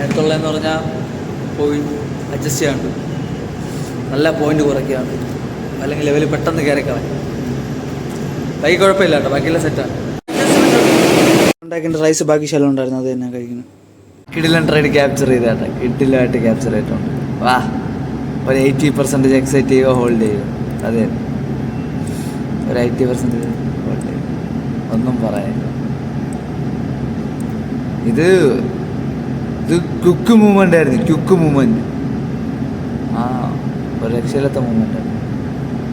അടുത്തുള്ളതെന്ന് പറഞ്ഞാൽ പോയി അഡ്ജസ്റ്റ് ചെയ്യാണ്ട് നല്ല പോയിൻ്റ് കുറയ്ക്കുകയാണ്, അല്ലെങ്കിൽ ലെവൽ പെട്ടെന്ന് കയറിക്കളാം. കൈ കുഴപ്പമില്ല കേട്ടോ, ബാക്കിയെല്ലാം സെറ്റാണ്. ഉണ്ടാക്കിൻ്റെ റൈസ് ബാക്കി ശലം ഉണ്ടായിരുന്നു, അത് തന്നെ കഴിക്കുന്നു. കിടിലൻ ട്രേഡ് ക്യാപ്ചർ ചെയ്താട്ടെ, കിടിലായിട്ട് ക്യാപ്ചർ ചെയ്തിട്ടുണ്ട്. വാ, ഒരു 80% എക്സൈറ്റ് ചെയ്യുക, ഹോൾഡ് ചെയ്യുക. അതെ, ഒരു 80% ഹോൾഡ് ചെയ്യുക, ഒന്നും പറയാനില്ല. ഇത് ക്വിക്ക് മൂവ്മെൻ്റ് ആയിരുന്നു, ക്വിക്ക് മൂവ്മെൻറ്റ്. ആ, ഒരു രക്ഷയില്ലാത്ത മൂവ്മെൻ്റ് ആയിരുന്നു.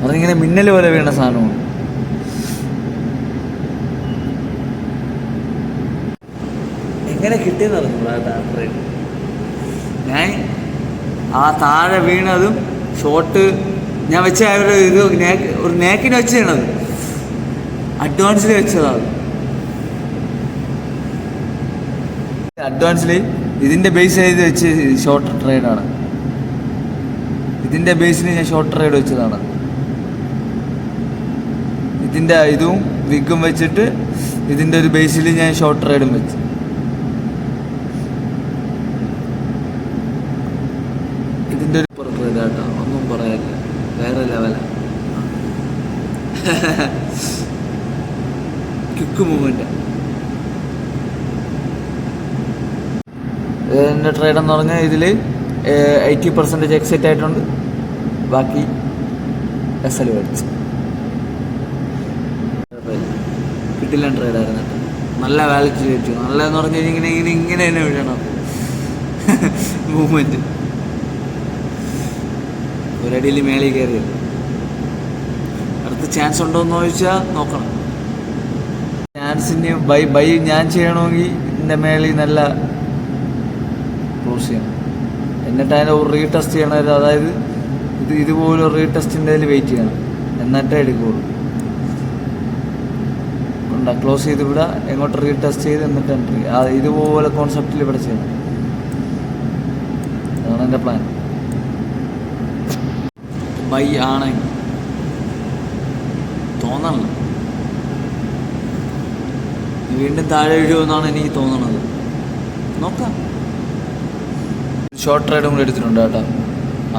അതിങ്ങനെ മിന്നൽ പോലെ വീണ സാധനമാണ്. എങ്ങനെ കിട്ടിയെന്ന് പറഞ്ഞു. ഞാൻ ആ താഴെ വീണതും ഷോട്ട് ഞാൻ വെച്ച ഒരു നേക്കിന് വെച്ചത് അഡ്വാൻസിൽ വെച്ചതാണ്. അഡ്വാൻസിൽ ഇതിൻ്റെ ബേസ് ചെയ്ത് വെച്ച് ഷോർട്ട് ട്രേഡാണ്. ഇതിൻ്റെ ബേസിൽ ഞാൻ ഷോർട്ട് ട്രേഡ് വെച്ചതാണ്. ഇതിൻ്റെ ഇതും വിഗും വെച്ചിട്ട് ഇതിൻ്റെ ഒരു ബേസിൽ ഞാൻ ഷോർട്ട് ട്രേഡും വെച്ച്. ഇതിൻ്റെ ഒരു ട്രേഡ് കേട്ടോ, ഒന്നും പറയാനില്ല, വേറെ ലെവലാണ്. Quick movement. എൻ്റെ ട്രേഡ് എന്ന് പറഞ്ഞാൽ ഇതിൽ 80% എക്സൈറ്റ് ആയിട്ടുണ്ട്, ബാക്കി SL മേടിച്ചു. കിട്ടില്ല ട്രേഡായിരുന്നു കേട്ടോ, നല്ല വാലിറ്റി വെച്ചു. നല്ലതെന്ന് പറഞ്ഞു കഴിഞ്ഞാൽ ഇങ്ങനെ തന്നെ വീഴണം മൂവ്മെൻറ്റ്. ഒരടിയിൽ മേളിൽ കയറിയത്. അടുത്ത ചാൻസ് ഉണ്ടോ എന്ന് ചോദിച്ചാൽ നോക്കണം. ചാൻസിന് ബൈ ഞാൻ ചെയ്യണമെങ്കിൽ എൻ്റെ മേളിൽ നല്ല ക്ലോസ് ചെയ്യണം, എന്നിട്ട് അതിൻ്റെ ഒരു റീടെസ്റ്റ് ചെയ്യണമായിരുന്നു. അതായത് ഇതുപോലെ ഒരു റീടെസ്റ്റിൻ്റെ വെയിറ്റ് ചെയ്യണം, എന്നിട്ടേ എടുക്കുകയുള്ളൂ. ക്ലോസ് ചെയ്ത് വിടുക, എങ്ങോട്ട് റീടെസ്റ്റ് ചെയ്ത് എന്നിട്ട് എൻട്രി. ഇതുപോലെ കോൺസെപ്റ്റിൽ ഇവിടെ ചെയ്യണം. അതാണ് എൻ്റെ പ്ലാൻ. ബൈ ആണെങ്കിൽ തോന്നണം, വീണ്ടും താഴെ വീഴുമെന്നാണ് എനിക്ക് തോന്നണത്. നോക്കാം. ഷോർട്ട് ട്രേഡും കൂടെ എടുത്തിട്ടുണ്ട് കേട്ടോ.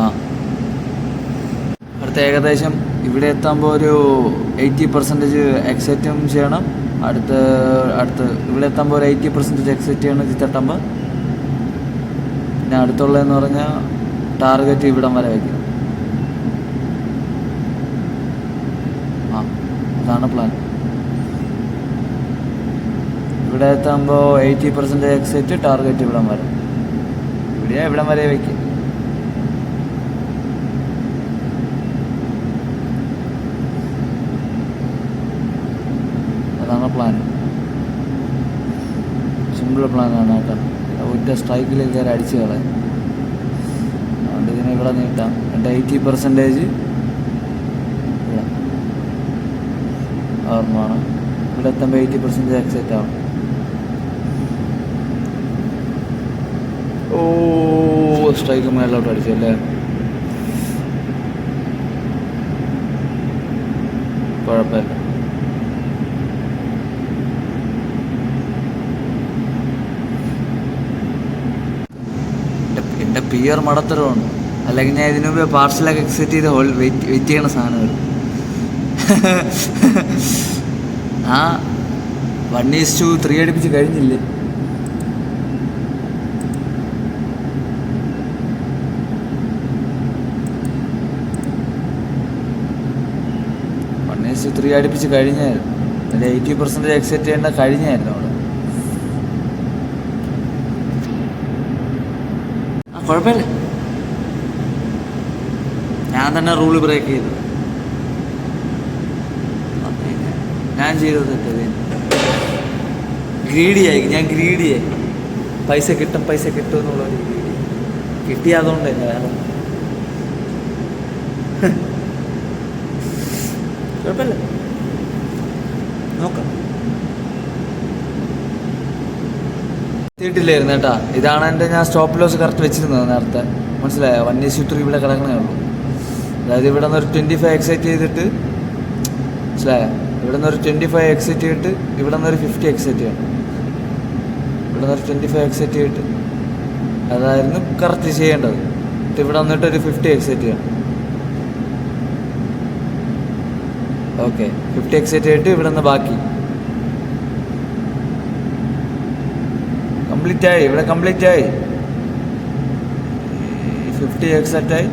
ആ, അടുത്ത ഏകദേശം ഇവിടെ എത്തുമ്പോൾ ഒരു 80% എക്സൈറ്റും ചെയ്യണം. അടുത്ത് ഇവിടെ എത്തുമ്പോൾ ഒരു 80% എക്സൈറ്റ് ചെയ്യണം ചിത്തട്ടുമ്പോൾ. പിന്നെ അടുത്തുള്ളതെന്ന് പറഞ്ഞാൽ ടാർഗറ്റ് ഇവിടം വരെ വയ്ക്കണം. ആ, അതാണ് പ്ലാൻ. ഇവിടെ എത്തുമ്പോൾ 80% എക്സൈറ്റ്, ടാർഗറ്റ് ഇവിടം വരെ. ഇവിടം വരെ വയ്ക്കും. അതാണ് പ്ലാൻ. സിമ്പിൾ പ്ലാനാണ് കേട്ടോ. ഒറ്റ സ്ട്രൈക്കിൽ കയറി അടിച്ച് കളയാം. അതുകൊണ്ട് ഇതിനെ ഇവിടെ നീട്ടാം. എൻ്റെ 80% ഓർമ്മയാണ്. ഇവിടെ എത്തുമ്പോൾ 80% എക്സൈറ്റ് ആവും. ഓ, സ്ട്രൈക്ക് മേലോട്ട് അടിച്ചല്ലേ, കുഴപ്പമില്ല. എൻ്റെ പിയർ മടത്തരമാണ്. അല്ലെങ്കിൽ ഞാൻ ഇതിനു മുമ്പേ പാർസലൊക്കെ എക്സെറ്റ് ചെയ്ത് വെയിറ്റ് ചെയ്യണ സാധനങ്ങൾ. ആ 1:3 അടുപ്പിച്ച് കഴിഞ്ഞില്ലേ. ത്രീ അടുപ്പിച്ച് കഴിഞ്ഞായിരുന്നു. അതിൻ്റെ 80% എക്സെറ്റ് ചെയ്യേണ്ട കഴിഞ്ഞായിരുന്നു അവിടെ. ആ, കുഴപ്പമില്ല. ഞാൻ തന്നെ റൂള് ബ്രേക്ക് ചെയ്തു. ഞാൻ ചെയ്തത് തെറ്റത്. ഞാൻ ഗ്രീഡിയായി. പൈസ കിട്ടും എന്നുള്ളൊരു ഗ്രീഡി കിട്ടിയതുകൊണ്ട് തന്നെ വേറെ കുഴപ്പമില്ല, നോക്കാം. എത്തിയിട്ടില്ലായിരുന്നു കേട്ടാ. ഇതാണ് എൻ്റെ ഞാൻ സ്റ്റോപ്പ് ലോസ് കറക്റ്റ് വെച്ചിരുന്നത് നേരത്തെ. മനസ്സിലായോ? 1:3 ഇവിടെ കിടക്കണേ ഉള്ളൂ. അതായത് ഇവിടെ നിന്ന് ഒരു 25 എക്സൈറ്റ് ചെയ്തിട്ട്, മനസ്സിലായോ? ഇവിടെ നിന്ന് ഒരു 25 എക്സൈറ്റ് ചെയ്തിട്ട് ഇവിടെ നിന്ന് ഒരു 50 എക്സൈറ്റ് ചെയ്യണം. ഇവിടെ നിന്ന് ഒരു 25 എക്സൈറ്റ് ചെയ്തിട്ട് അതായിരുന്നു കറക്റ്റ് ചെയ്യേണ്ടത്. ഇവിടെ വന്നിട്ട് ഒരു 50 എക്സൈറ്റ് ചെയ്യണം. ഓക്കെ, 50 എക്സൈറ്റ് ചെയ്തിട്ട് ഇവിടെ നിന്ന് ബാക്കി കംപ്ലീറ്റ് ആയി. ഇവിടെ കംപ്ലീറ്റ് ആയി. 50 എക്സൈറ്റ് ആയി.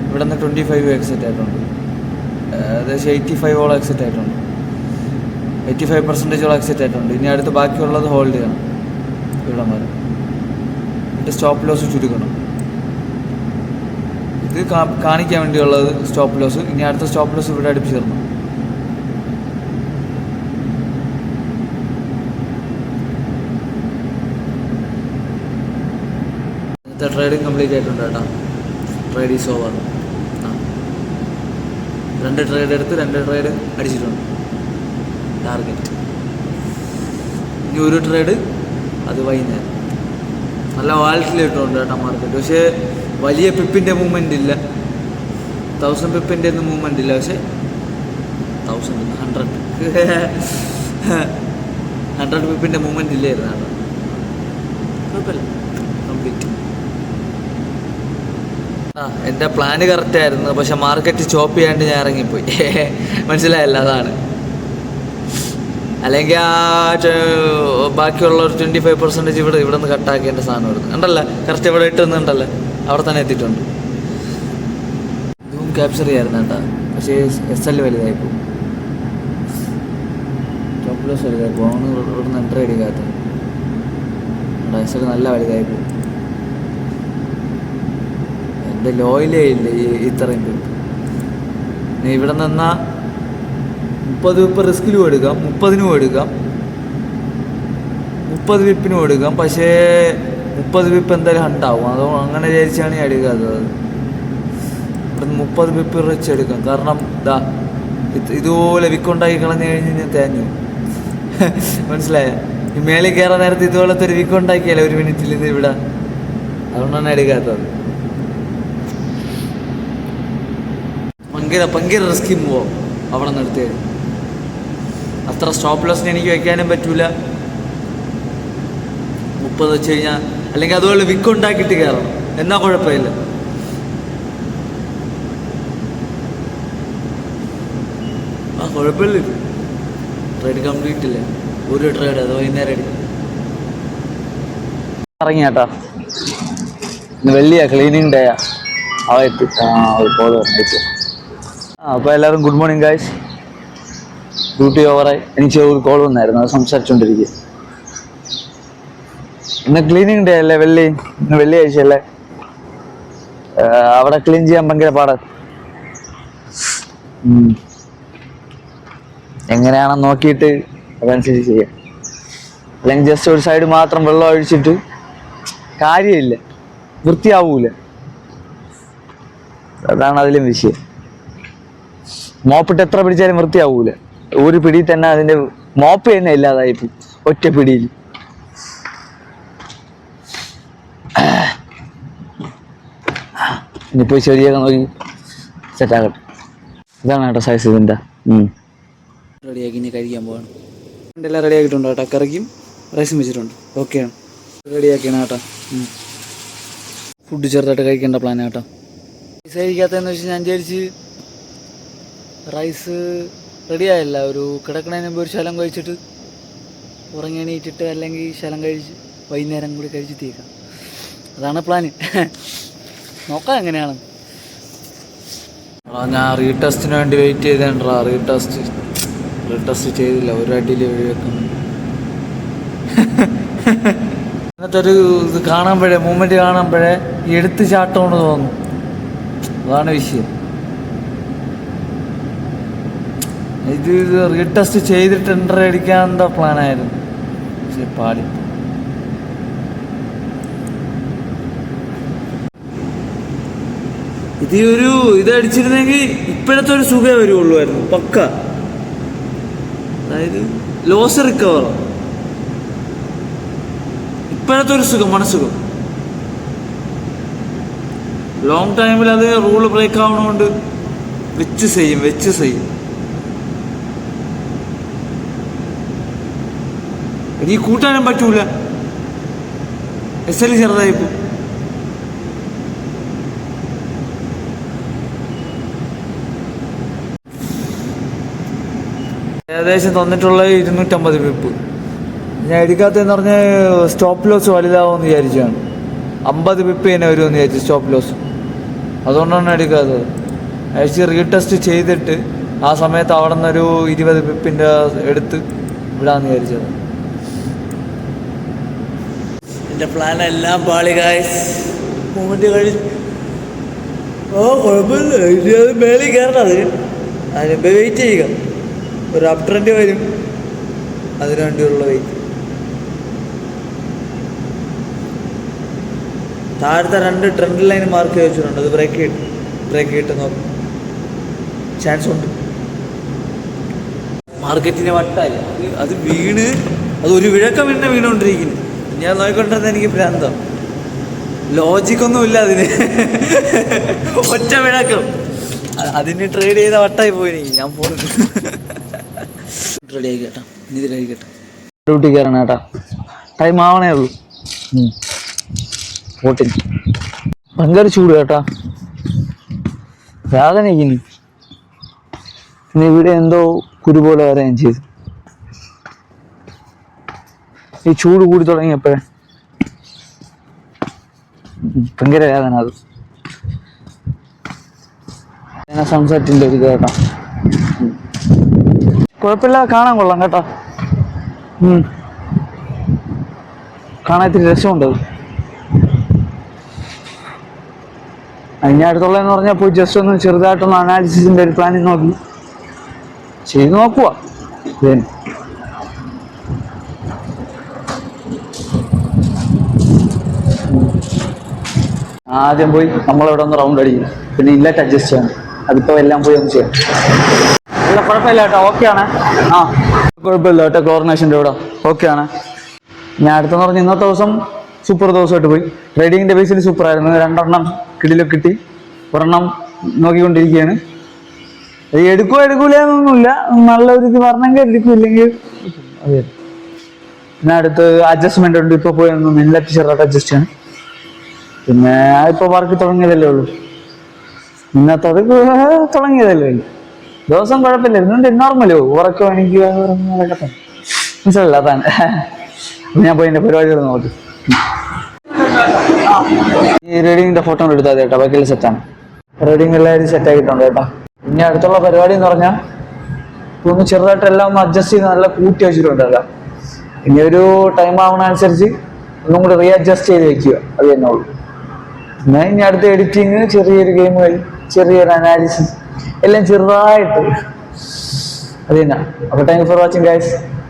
ഇവിടെ നിന്ന് 25 എക്സൈറ്റ് ആയിട്ടുണ്ട്. ഏകദേശം 85 എക്സൈറ്റ് ആയിട്ടുണ്ട്. 85% എക്സൈറ്റ് ആയിട്ടുണ്ട്. ഇനി അടുത്ത് ബാക്കിയുള്ളത് ഹോൾഡ് ചെയ്യണം. ഇവിടെ വരെ എന്നിട്ട് സ്റ്റോപ്പ് ലോസ് ചുരുക്കണം. ഇത് കാണിക്കാൻ വേണ്ടിയുള്ളത് സ്റ്റോപ്പ് ലോസ്. ഇനി അടുത്ത സ്റ്റോപ്പ് ലോസ് ഇവിടെ അടുപ്പിച്ച് തരണം. ഇന്നത്തെ ട്രേഡിങ് കംപ്ലീറ്റ് ആയിട്ടുണ്ട് കേട്ടോ. Trade is over. 2 ട്രേഡ് എടുത്ത് 2 ട്രേഡ് അടിച്ചിട്ടുണ്ട് ടാർഗറ്റ്. ഇനി ഒരു ട്രേഡ് അത് വൈകുന്നേരം. നല്ല വാലറ്റിലിട്ടുണ്ട് കേട്ടോ മാർക്കറ്റ്. പക്ഷേ വലിയ പിപ്പിൻ്റെ മൂവ്മെൻ്റ് ഇല്ല. 1000 പിപ്പിൻ്റെ ഒന്നും മൂവ്മെൻ്റ് ഇല്ല. പക്ഷേ 100 പിപ്പിൻ്റെ മൂവ്മെൻ്റ് ഇല്ലായിരുന്നു കേട്ടോ. കുഴപ്പമില്ല, കംപ്ലീറ്റ്. എൻ്റെ പ്ലാന് കറക്റ്റായിരുന്നു. പക്ഷെ മാർക്കറ്റ് ചോപ്പ് ചെയ്യാണ്ട് ഞാൻ ഇറങ്ങിപ്പോയി. മനസ്സിലായല്ല, അതാണ്. അല്ലെങ്കിൽ ആ ബാക്കിയുള്ള ഒരു 25% ഇവിടെ നിന്ന് കട്ടാക്കേണ്ട സാധനം വരുന്നു ഉണ്ടല്ലോ. കറക്റ്റ് ഇവിടെ ഇട്ടുന്നുണ്ടല്ലോ, അവിടെ തന്നെ എത്തിയിട്ടുണ്ട്. ഇതും ക്യാപ്ചർ ചെയ്യായിരുന്നു കേട്ടോ. പക്ഷേ SL വലുതായിപ്പോൾ, സ്റ്റോപ്പ് ലോസ് വലുതായിപ്പോൾ. അവന് ഇവിടെ നിന്ന് എൻട്രി അടിക്കാത്തത്. SL നല്ല വലുതായിപ്പോൾ. എൻ്റെ ലോയിലേ ഇല്ല ഇത്രയും പിപ്പ്. ഇവിടെ നിന്നാൽ 30 പിപ്പ് റിസ്കിലും എടുക്കാം, 30-നും എടുക്കാം, 30 പിപ്പിനും എടുക്കാം. പക്ഷേ 30 പിപ്പ് എന്തായാലും ഹണ്ടാവും. അതോ അങ്ങനെ വിചാരിച്ചാണ് ഞാൻ എടുക്കാത്തത്. ഇവിടെ 30 പിപ്പ് റിച്ച് എടുക്കാം. കാരണം ഇതുപോലെ വിക്കുണ്ടാക്കി കളഞ്ഞു കഴിഞ്ഞ് ഞാൻ തേഞ്ഞു. മനസ്സിലായ? ഈ മേളിൽ കയറാൻ നേരത്തെ ഇതുപോലത്തെ ഒരു വിക്കുണ്ടാക്കിയല്ലേ 1 മിനിറ്റിൽ ഇത് ഇവിടെ. അതുകൊണ്ടാണ് എടുക്കാത്തത്. ഭയങ്കര റിസ്കി മൂവാം അവിടെ നിർത്തിയത്. അത്ര സ്റ്റോപ്പ് ലോസിന് എനിക്ക് വയ്ക്കാനും പറ്റൂല. 30 വെച്ച് കഴിഞ്ഞാൽ അല്ലെങ്കിൽ അതുപോലെ വിക്കുണ്ടാക്കിയിട്ട് കയറണം. എന്നാൽ കുഴപ്പമില്ല. കുഴപ്പമില്ല. ട്രേഡ് കംപ്ലീറ്റ് ഇല്ല. ഒരു ട്രേഡ് അത് വൈകുന്നേരം അടിക്കും. ഇറങ്ങിയാട്ടാ. ഇന്ന് വെള്ളിയാ, ക്ലീനിങ് ഡേയാ. അവ എത്തി. ഒരു കോൾ വന്നിട്ട്. അപ്പോൾ എല്ലാവരും ഗുഡ് മോർണിംഗ് ഗായ്സ്. ഡ്യൂട്ടി ഓവറായി. എനിക്ക് ഒരു കോൾ വന്നായിരുന്നു, അത് സംസാരിച്ചുകൊണ്ടിരിക്കുക. ഇന്ന് ക്ലീനിങ് ഡേ അല്ലേ, ഇന്ന് വെള്ളിയാഴ്ച അല്ലേ. അവിടെ ക്ലീൻ ചെയ്യാൻ ഭയങ്കര പാടാ. എങ്ങനെയാണെന്ന് നോക്കിയിട്ട് അതനുസരിച്ച് ചെയ്യാം. അല്ലെങ്കിൽ ജസ്റ്റ് ഒരു സൈഡ് മാത്രം വെള്ളം ഒഴിച്ചിട്ട് കാര്യമില്ല, വൃത്തിയാവൂല. അതാണ് അതിലും വിഷയം. മോപ്പിട്ട് എത്ര പിടിച്ചാലും വൃത്തിയാവൂല. ഒരു പിടി തന്നെ അതിന്റെ മോപ്പ് തന്നെ ഇല്ലാതായിപ്പോ ഒറ്റ പിടിയിൽ. ഇനിയിപ്പോ ശരിയാക്കാൻ നോക്കി സെറ്റാകട്ടെ. ഇതാണ് കേട്ടോ സൈസ് ഇതിൻ്റെ. റെഡിയാക്കി ഇനി കഴിക്കാൻ പോവാണ്. എല്ലാം റെഡി ആക്കിയിട്ടുണ്ടോ കേട്ടോ. കറിക്കും റൈസും വെച്ചിട്ടുണ്ട്. ഓക്കെയാണ്, റെഡിയാക്കിയാണ് കേട്ടോ. ഫുഡ് ചെറുതായിട്ട് കഴിക്കേണ്ട പ്ലാൻ കേട്ടോ. റൈസ് കഴിക്കാത്തതെന്ന് വെച്ചാൽ ഞാൻ വിചാരിച്ച് റൈസ് റെഡിയായില്ല. ഒരു കിടക്കണതിന് മുമ്പ് ഒരു ശലം കഴിച്ചിട്ട് ഉറങ്ങി എണീറ്റിട്ട് അല്ലെങ്കിൽ ശലം കഴിച്ച് വൈകുന്നേരം കൂടി കഴിച്ച് തീക്കാം. അതാണ് പ്ലാന്. നോക്കാം എങ്ങനെയാണ്. ഞാൻ റീടെസ്റ്റിന് വേണ്ടി വെയിറ്റ് ചെയ്തേണ്ടാ. റീടെസ്റ്റ് ചെയ്തില്ല. ഒരു അടിയിൽ വെക്കുന്നു. അങ്ങനത്തെ ഒരു ഇത് കാണുമ്പോഴേ, മൂവ്മെൻറ്റ് കാണുമ്പോഴേ എടുത്ത് ചാട്ടമെന്ന് തോന്നും. അതാണ് വിഷയം. ഇത് റീടെസ്റ്റ് ചെയ്തിട്ട് എൻട്രി അടിക്കാൻ എന്താ പ്ലാനായിരുന്നു. പക്ഷെ പാടി. ഇത് അടിച്ചിരുന്നെങ്കിൽ ഇപ്പോഴത്തെ ഒരു സുഖമേ വരുള്ളൂമായിരുന്നു പക്ക. അതായത് ലോസ് റിക്കവർ, ഇപ്പോഴത്തെ ഒരു സുഖം, മനസ്സുഖം. ലോങ് ടൈമിൽ അത് റൂള് ബ്രേക്ക് ആവണോണ്ട് വെച്ച് ചെയ്യും. എനിക്ക് കൂട്ടാനും പറ്റൂല. SL ചെറുതായിപ്പോ ഏകദേശം തന്നിട്ടുള്ള 250 പിപ്പ്. ഞാൻ എടുക്കാത്തതെന്ന് പറഞ്ഞാൽ സ്റ്റോപ്പ് ലോസ് വലുതാവുമെന്ന് വിചാരിച്ചാണ്. 50 പിപ്പ് തന്നെ വരുമെന്ന് വിചാരിച്ചു സ്റ്റോപ്പ് ലോസ്. അതുകൊണ്ടാണ് എടുക്കാത്തത്. ആക്ച്വലി റീടെസ്റ്റ് ചെയ്തിട്ട് ആ സമയത്ത് അവിടെ നിന്നൊരു 20 പിപ്പിൻ്റെ എടുത്ത് വിടാമെന്ന് വിചാരിച്ചത്. എൻ്റെ പ്ലാൻ എല്ലാം പാളി ഗായ്സ്. മൂവ്മെൻറ്റ് കഴിഞ്ഞ് കുഴപ്പമില്ല. അത് മേളിൽ കയറണം. അതിന് വെയിറ്റ് ചെയ്യുക. ഒരു അപ് ട്രെൻഡ് വരും, അതിന് വേണ്ടിയുള്ള വെയിറ്റ്. താഴത്തെ 2 ട്രെൻഡ് ലൈൻ മാർക്ക് ചെയ്ത് വെച്ചിട്ടുണ്ട്. അത് ബ്രേക്ക് ചെയ്തിട്ട് നോക്കും, ചാൻസ് ഉണ്ട്. മാർക്കറ്റിന് വട്ടായി അത് വീണ്, അത് ഒരു വിഴക്കം പിന്നെ വീണുകൊണ്ടിരിക്കുന്നു. ഞാൻ നോക്കിക്കൊണ്ടിരുന്നത് എനിക്ക് ഭ്രാന്തം. ലോജിക്കൊന്നുമില്ല അതിന്. ഒറ്റ വിഴക്കം. അതിന് ട്രേഡ് ചെയ്ത വട്ടായി പോയി. ഞാൻ പോകുന്നു. റെഡി ആയി കേട്ടോ, ഇനി കഴിക്കട്ടെ. ഡ്യൂട്ടി കയറണം കേട്ടാ. ടൈം ആവണേ ഉള്ളൂ. പോട്ടിന് ഭയങ്കര ചൂട് കേട്ടാ. വേദനയ്ക്കിനി. പിന്നെ ഇവിടെ എന്തോ കുരുപോലെ വരെയും ചെയ്തു. ഈ ചൂട് കൂടി തുടങ്ങിയപ്പോഴേ ഭയങ്കര വേദന. അത് സൺസെറ്റിൻ്റെ ഒരു കേട്ടോ. കുഴപ്പമില്ല, കാണാൻ കൊള്ളാം കേട്ടോ. കാണാൻ ഇത്തിരി രസമുണ്ട്. അതിൻ്റെ അടുത്തുള്ളതെന്ന് പറഞ്ഞാൽ പോയി ജസ്റ്റ് ഒന്ന് ചെറുതായിട്ടൊന്ന് അനാലിസിസിൻ്റെ ഒരു പ്ലാനിങ് നോക്കി ചെയ്ത് നോക്കുക. ആദ്യം പോയി നമ്മളിവിടെ ഒന്ന് റൗണ്ട് അടിക്കും, പിന്നെ ഇല്ലറ്റ് അഡ്ജസ്റ്റ് ചെയ്യണം. അതിപ്പോൾ എല്ലാം പോയി ഒന്ന് ചെയ്യാം. ഇല്ല കുഴപ്പമില്ല കേട്ടോ, ഓക്കെ ആണ്. കുഴപ്പമില്ല കേട്ടോ. കോർഡിനേഷൻ്റെ ഇവിടെ ഓക്കെ ആണ്. ഞാൻ അടുത്തെന്ന് പറഞ്ഞാൽ ഇന്നത്തെ ദിവസം സൂപ്പർ ദിവസമായിട്ട് പോയി. ട്രേഡിങ്ങിൻ്റെ ബേസിൽ സൂപ്പറായിരുന്നു. 2 എണ്ണം കിടിലൊക്കെ കിട്ടി. ഒരെണ്ണം നോക്കിക്കൊണ്ടിരിക്കുകയാണ്. അത് എടുക്കൂലെന്നൊന്നുമില്ല. നല്ലൊരു ഇത് പറഞ്ഞെങ്കിൽ എടുക്കും, ഇല്ലെങ്കിൽ അതെ. പിന്നെ അടുത്ത് അഡ്ജസ്റ്റ്മെൻ്റ് ഉണ്ട്. ഇപ്പോൾ പോയി ഒന്ന് ഇല്ലറ്റ് ചെറുതായിട്ട് അഡ്ജസ്റ്റ് ചെയ്യണം. പിന്നെ ഇപ്പോൾ വർക്ക് തുടങ്ങിയതല്ലേ ഉള്ളൂ. ഇന്നത്തെ തുടങ്ങിയതല്ലേ ഉള്ളൂ. ദിവസം കുഴപ്പമില്ല. ഇന്നുണ്ട് നോർമലോ ഉറക്കം എനിക്ക് അതൊക്കെ തന്നെ മനസ്സിലല്ല. അതാണ് ഞാൻ പോയി എൻ്റെ പരിപാടികൾ നോക്കി. ഈ റീഡിങ്ങിൻ്റെ ഫോട്ടോ എടുത്താൽ കേട്ടോ. ബാക്കിയെല്ലാം സെറ്റാണ്. റീഡിങ് എല്ലാവരും സെറ്റാക്കിയിട്ടുണ്ട് കേട്ടോ. ഇനി അടുത്തുള്ള പരിപാടി എന്ന് പറഞ്ഞാൽ ഒന്ന് ചെറുതായിട്ട് എല്ലാം ഒന്ന് അഡ്ജസ്റ്റ് ചെയ്ത് നല്ല കൂട്ടി വെച്ചിട്ടുണ്ടല്ലോ. ഇനി ഒരു ടൈം ആവണ അനുസരിച്ച് ഒന്നും കൂടി റീ അഡ്ജസ്റ്റ് ചെയ്ത് വെക്കുക. അത് തന്നെ ഉള്ളൂ. പിന്നെ ഇനി അടുത്ത എഡിറ്റിങ്, ചെറിയൊരു ഗെയിമുകൾ, ചെറിയൊരു അനാലിസിസ് എല്ലാം ചെറുതായിട്ട് അത് തന്നെ. അപ്പോൾ thank you for watching guys.